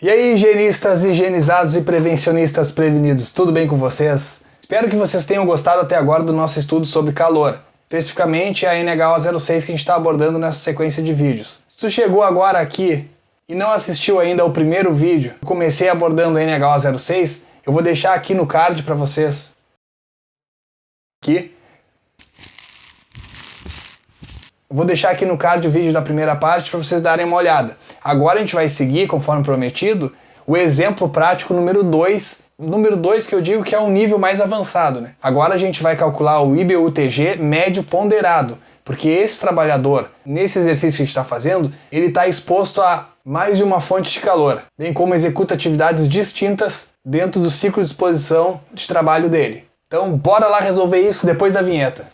E aí, higienistas, higienizados e prevencionistas prevenidos, tudo bem com vocês? Espero que vocês tenham gostado até agora do nosso estudo sobre calor, especificamente a NH06 que a gente está abordando nessa sequência de vídeos. Se tu chegou agora aqui e não assistiu ainda ao primeiro vídeo, eu comecei abordando a NH06, eu vou deixar aqui no card para vocês. Aqui. Vou deixar aqui no card o vídeo da primeira parte para vocês darem uma olhada. Agora a gente vai seguir, conforme prometido, o exemplo prático número 2. Número 2 que eu digo que é um nível mais avançado, né? Agora a gente vai calcular o IBU-TG médio ponderado, porque esse trabalhador, nesse exercício que a gente está fazendo, ele está exposto a mais de uma fonte de calor, bem como executa atividades distintas dentro do ciclo de exposição de trabalho dele. Então bora lá resolver isso depois da vinheta.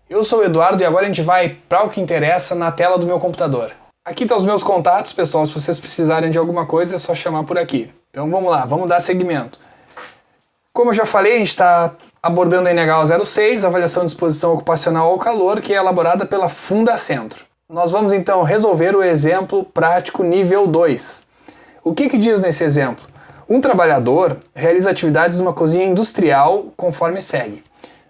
Eu sou o Eduardo e agora a gente vai para o que interessa na tela do meu computador. Aqui estão os meus contatos, pessoal, se vocês precisarem de alguma coisa é só chamar por aqui. Então vamos lá, vamos dar seguimento. Como eu já falei, a gente está abordando a NH06, avaliação de exposição ocupacional ao calor, que é elaborada pela Fundacentro. Nós vamos então resolver o exemplo prático nível 2. O que diz nesse exemplo? Um trabalhador realiza atividades numa cozinha industrial conforme segue.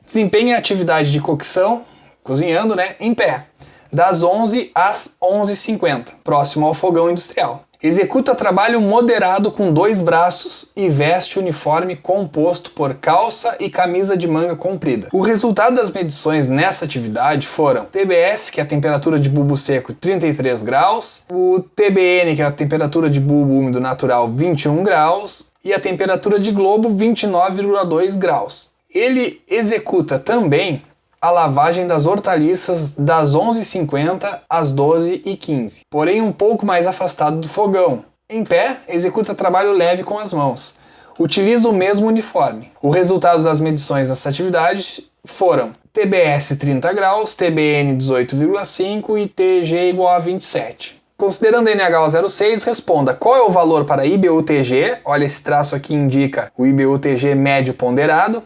Desempenha a atividade de cocção, cozinhando, né, em pé, das 11 às 11h50, próximo ao fogão industrial. Executa trabalho moderado com 2 braços e veste uniforme composto por calça e camisa de manga comprida. O resultado das medições nessa atividade foram TBS, que é a temperatura de bulbo seco, 33 graus, o TBN, que é a temperatura de bulbo úmido natural, 21 graus, e a temperatura de globo, 29,2 graus. Ele executa também a lavagem das hortaliças das 11h50 às 12h15, porém um pouco mais afastado do fogão. Em pé, executa trabalho leve com as mãos. Utiliza o mesmo uniforme. O resultado das medições dessa atividade foram TBS 30 graus, TBN 18,5 e TG igual a 27. Considerando a NH06, responda qual é o valor para IBU-TG, olha esse traço aqui indica o IBU-TG médio ponderado,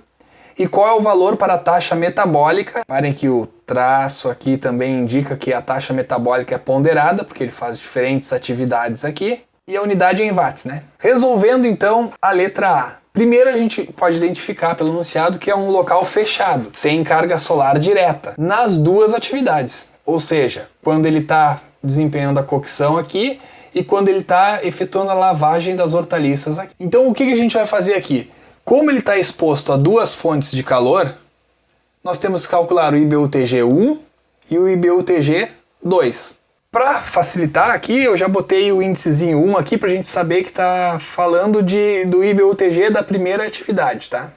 e qual é o valor para a taxa metabólica. Reparem que o traço aqui também indica que a taxa metabólica é ponderada, porque ele faz diferentes atividades aqui. E a unidade é em watts, né? Resolvendo então a letra A. Primeiro a gente pode identificar pelo enunciado que é um local fechado, sem carga solar direta, nas duas atividades. Ou seja, quando ele está desempenhando a cocção aqui e quando ele está efetuando a lavagem das hortaliças aqui. Então o que a gente vai fazer aqui? Como ele está exposto a 2 fontes de calor, nós temos que calcular o IBU-TG1 e o IBU-TG2. Para facilitar aqui, eu já botei o índicezinho 1 aqui para a gente saber que está falando do IBU-TG da primeira atividade, tá?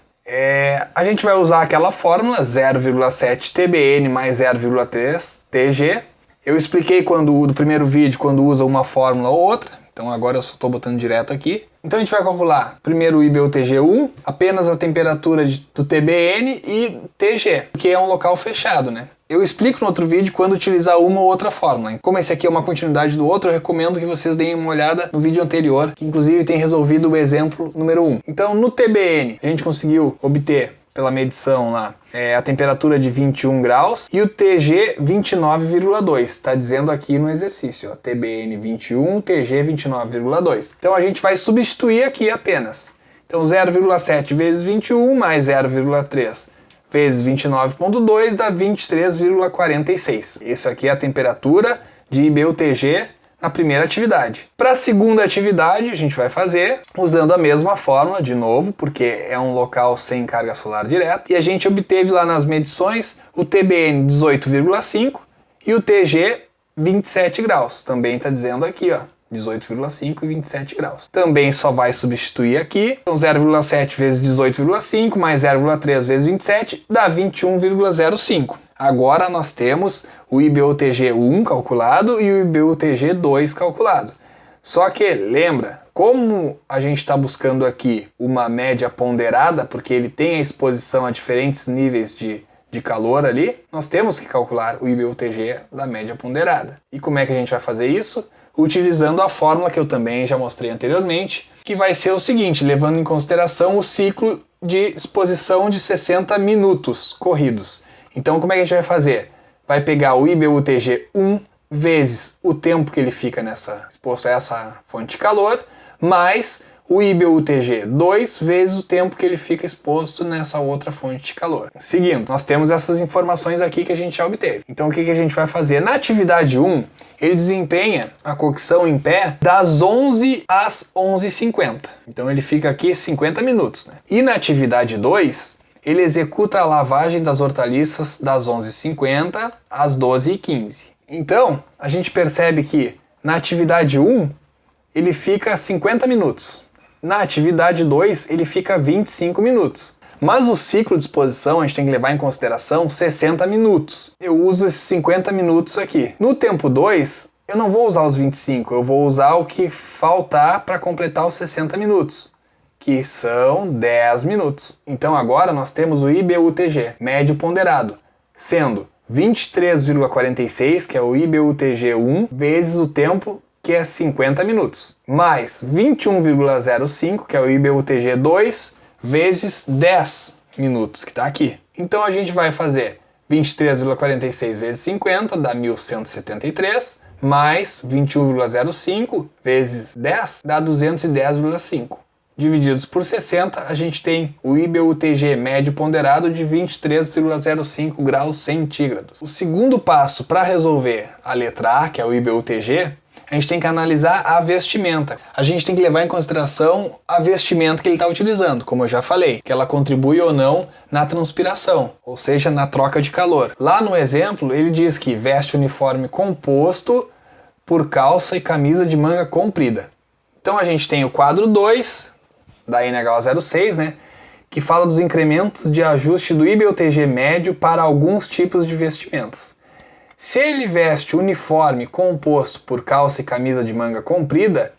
A gente vai usar aquela fórmula 0,7 TBN mais 0,3 TG. Eu expliquei do primeiro vídeo quando usa uma fórmula ou outra. Então agora eu só estou botando direto aqui. Então a gente vai calcular primeiro o IBU-TG1, apenas a temperatura do TBN e TG, que é um local fechado, né? Eu explico no outro vídeo quando utilizar uma ou outra fórmula. Como esse aqui é uma continuidade do outro, eu recomendo que vocês deem uma olhada no vídeo anterior, que inclusive tem resolvido o exemplo número 1. Então no TBN a gente conseguiu obter pela medição lá, a temperatura de 21 graus e o TG 29,2, está dizendo aqui no exercício, ó, TBN 21, TG 29,2. Então a gente vai substituir aqui apenas. Então 0,7 vezes 21 mais 0,3 vezes 29,2 dá 23,46. Isso aqui é a temperatura de IBU-TG na primeira atividade. Para a segunda atividade, a gente vai fazer usando a mesma fórmula, de novo, porque é um local sem carga solar direta, e a gente obteve lá nas medições o TBN 18,5 e o TG 27 graus. Também está dizendo aqui, ó, 18,5 e 27 graus. Também só vai substituir aqui, então 0,7 vezes 18,5 mais 0,3 vezes 27 dá 21,05. Agora nós temos o IBU-TG1 calculado e o IBU-TG2 calculado. Só que, lembra, como a gente está buscando aqui uma média ponderada, porque ele tem a exposição a diferentes níveis de calor ali, nós temos que calcular o IBU-TG da média ponderada. E como é que a gente vai fazer isso? Utilizando a fórmula que eu também já mostrei anteriormente, que vai ser o seguinte, levando em consideração o ciclo de exposição de 60 minutos corridos. Então como é que a gente vai fazer? vai pegar o IBUTG1 vezes o tempo que ele fica exposto a essa fonte de calor, mais o IBUTG2 vezes o tempo que ele fica exposto nessa outra fonte de calor. Seguindo, nós temos essas informações aqui que a gente já obteve. Então o que a gente vai fazer? Na atividade 1, ele desempenha a cocção em pé das 11 às 11h50. Então ele fica aqui 50 minutos. Né? E na atividade 2, ele executa a lavagem das hortaliças das 11h50 às 12h15. Então, a gente percebe que na atividade 1, ele fica 50 minutos. Na atividade 2, ele fica 25 minutos. Mas o ciclo de exposição, a gente tem que levar em consideração 60 minutos. Eu uso esses 50 minutos aqui. No tempo 2, eu não vou usar os 25, eu vou usar o que faltar para completar os 60 minutos, que são 10 minutos. Então agora nós temos o IBUTG, médio ponderado, sendo 23,46, que é o IBUTG1, vezes o tempo, que é 50 minutos, mais 21,05, que é o IBUTG2, vezes 10 minutos, que está aqui. Então a gente vai fazer 23,46 vezes 50, dá 1.173, mais 21,05 vezes 10, dá 210,5. Divididos por 60, a gente tem o IBUTG médio ponderado de 23,05 graus centígrados. O segundo passo para resolver a letra A, que é o IBUTG, a gente tem que analisar a vestimenta. A gente tem que levar em consideração a vestimenta que ele está utilizando, como eu já falei, que ela contribui ou não na transpiração, ou seja, na troca de calor. Lá no exemplo, ele diz que veste uniforme composto por calça e camisa de manga comprida. Então a gente tem o quadro 2, da NH 06, né, que fala dos incrementos de ajuste do IBUTG médio para alguns tipos de vestimentas. Se ele veste uniforme composto por calça e camisa de manga comprida,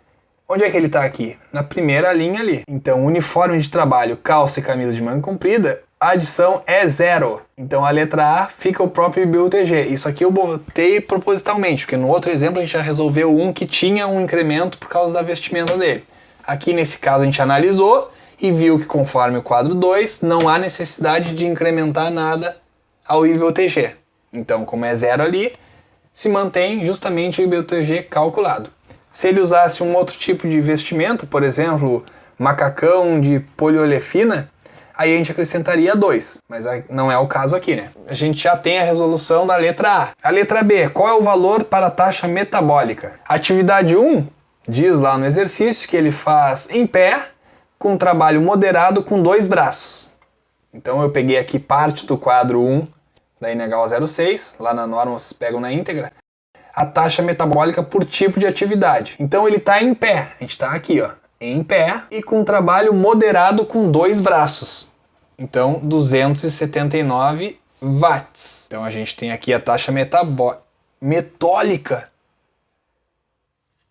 onde é que ele está aqui? Na primeira linha ali. Então, uniforme de trabalho, calça e camisa de manga comprida, a adição é 0. Então, a letra A fica o próprio IBUTG. Isso aqui eu botei propositalmente, porque no outro exemplo a gente já resolveu um que tinha um incremento por causa da vestimenta dele. Aqui, nesse caso, a gente analisou e viu que, conforme o quadro 2, não há necessidade de incrementar nada ao IBUTG. Então, como é 0 ali, se mantém justamente o IBUTG calculado. Se ele usasse um outro tipo de vestimenta, por exemplo, macacão de poliolefina, aí a gente acrescentaria 2, mas não é o caso aqui, né? A gente já tem a resolução da letra A. A letra B, qual é o valor para a taxa metabólica? Atividade 1 diz lá no exercício que ele faz em pé, com trabalho moderado com 2 braços. Então eu peguei aqui parte do quadro 1, da NH 06, lá na norma vocês pegam na íntegra, a taxa metabólica por tipo de atividade. Então ele está em pé, a gente está aqui, ó, em pé e com trabalho moderado com 2 braços. Então 279 watts. Então a gente tem aqui a taxa metólica.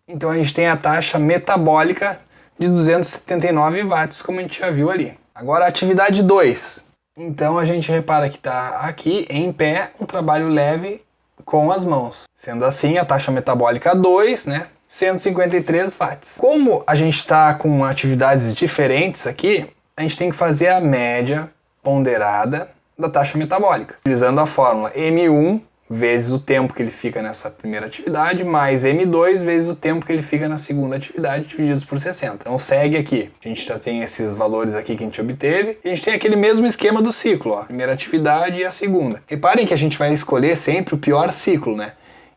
Então a gente tem a taxa metabólica de 279 watts, como a gente já viu ali. Agora a atividade 2. Então a gente repara que está aqui em pé, um trabalho leve com as mãos. Sendo assim, a taxa metabólica 2, né? 153 watts. Como a gente está com atividades diferentes aqui, a gente tem que fazer a média ponderada da taxa metabólica, utilizando a fórmula M1 vezes o tempo que ele fica nessa primeira atividade, mais M2 vezes o tempo que ele fica na segunda atividade, divididos por 60. Então segue aqui. A gente já tem esses valores aqui que a gente obteve. E a gente tem aquele mesmo esquema do ciclo, ó. Primeira atividade e a segunda. Reparem que a gente vai escolher sempre o pior ciclo, né?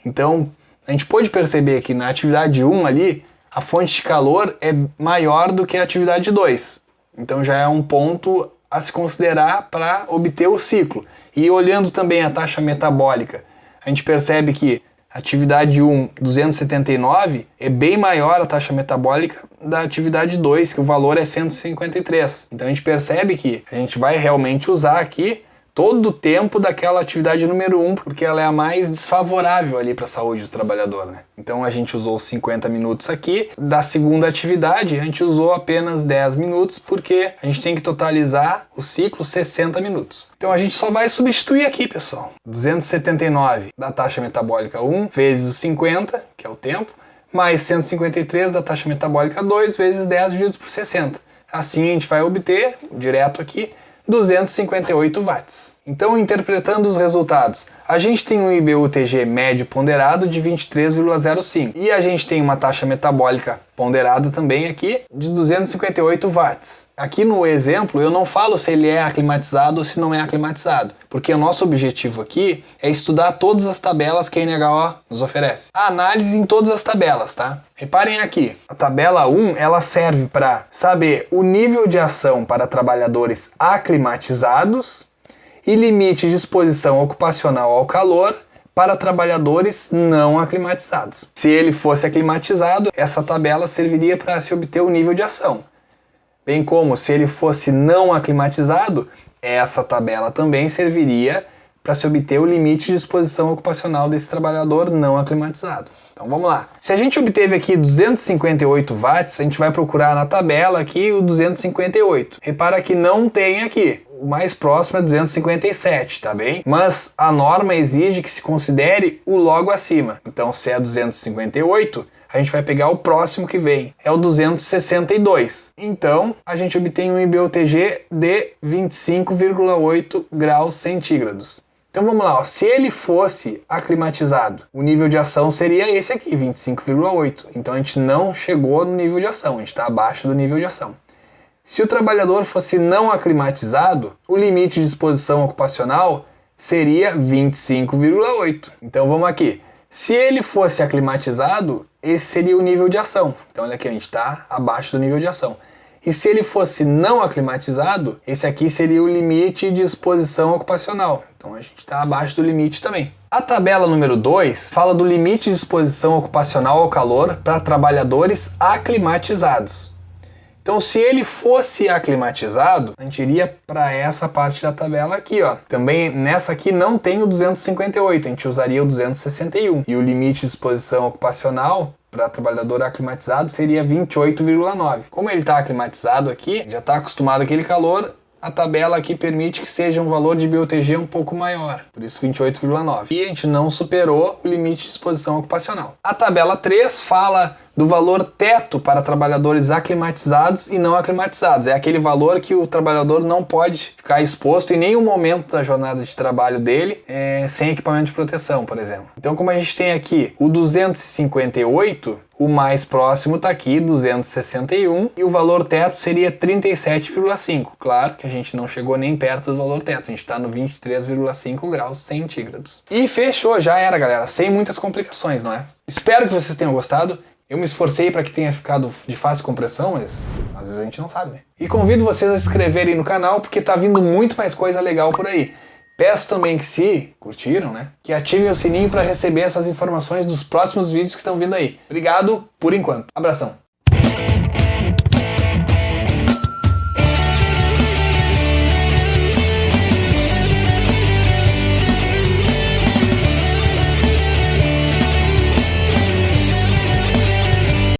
Então, a gente pode perceber que na atividade 1 ali, a fonte de calor é maior do que a atividade 2. Então já é um ponto a se considerar para obter o ciclo. E olhando também a taxa metabólica, a gente percebe que a atividade 1, 279, é bem maior a taxa metabólica da atividade 2, que o valor é 153. Então a gente percebe que a gente vai realmente usar aqui todo o tempo daquela atividade número 1, porque ela é a mais desfavorável ali para a saúde do trabalhador, né? Então a gente usou 50 minutos aqui. Da segunda atividade, a gente usou apenas 10 minutos, porque a gente tem que totalizar o ciclo 60 minutos. Então a gente só vai substituir aqui, pessoal. 279 da taxa metabólica 1 vezes os 50, que é o tempo, mais 153 da taxa metabólica 2 vezes 10 divididos por 60. Assim a gente vai obter, direto aqui, 258 watts. Então, interpretando os resultados, A gente tem um IBU-TG médio ponderado de 23,05 e a gente tem uma taxa metabólica ponderada também aqui de 258 watts. Aqui no exemplo eu não falo se ele é aclimatizado ou se não é aclimatizado, porque o nosso objetivo aqui é estudar todas as tabelas que a NHO nos oferece. A análise em todas as tabelas, tá? Reparem aqui, a tabela 1 ela serve para saber o nível de ação para trabalhadores aclimatizados e limite de exposição ocupacional ao calor para trabalhadores não aclimatizados. Se ele fosse aclimatizado, essa tabela serviria para se obter o nível de ação. Bem como se ele fosse não aclimatizado, essa tabela também serviria para se obter o limite de exposição ocupacional desse trabalhador não aclimatizado. Então vamos lá. Se a gente obteve aqui 258 watts, a gente vai procurar na tabela aqui o 258. Repara que não tem aqui. O mais próximo é 257, tá bem? Mas a norma exige que se considere o logo acima. Então se é 258, a gente vai pegar o próximo que vem. É o 262. Então a gente obtém um IBU-TG de 25,8 graus centígrados. Então vamos lá, ó. Se ele fosse aclimatizado, o nível de ação seria esse aqui, 25,8. Então a gente não chegou no nível de ação, a gente está abaixo do nível de ação. Se o trabalhador fosse não aclimatizado, o limite de exposição ocupacional seria 25,8. Então vamos aqui. Se ele fosse aclimatizado, esse seria o nível de ação. Então olha aqui, a gente está abaixo do nível de ação. E se ele fosse não aclimatizado, esse aqui seria o limite de exposição ocupacional. Então a gente está abaixo do limite também. A tabela número 2 fala do limite de exposição ocupacional ao calor para trabalhadores aclimatizados. Então se ele fosse aclimatizado, a gente iria para essa parte da tabela aqui, ó. Também nessa aqui não tem o 258, a gente usaria o 261. E o limite de exposição ocupacional para trabalhador aclimatizado seria 28,9. Como ele está aclimatizado aqui, já está acostumado àquele calor, a tabela aqui permite que seja um valor de IBU-TG um pouco maior, por isso 28,9. E a gente não superou o limite de exposição ocupacional. A tabela 3 fala do valor teto para trabalhadores aclimatizados e não aclimatizados. É aquele valor que o trabalhador não pode ficar exposto em nenhum momento da jornada de trabalho dele sem equipamento de proteção, por exemplo. Então, como a gente tem aqui o 258, o mais próximo está aqui, 261, e o valor teto seria 37,5. Claro que a gente não chegou nem perto do valor teto, a gente está no 23,5 graus centígrados. E fechou, já era, galera, sem muitas complicações, não é? Espero que vocês tenham gostado. Eu me esforcei para que tenha ficado de fácil compreensão, mas às vezes a gente não sabe, né? E convido vocês a se inscreverem no canal, porque tá vindo muito mais coisa legal por aí. Peço também que, se curtiram, né, que ativem o sininho para receber essas informações dos próximos vídeos que estão vindo aí. Obrigado por enquanto. Abração.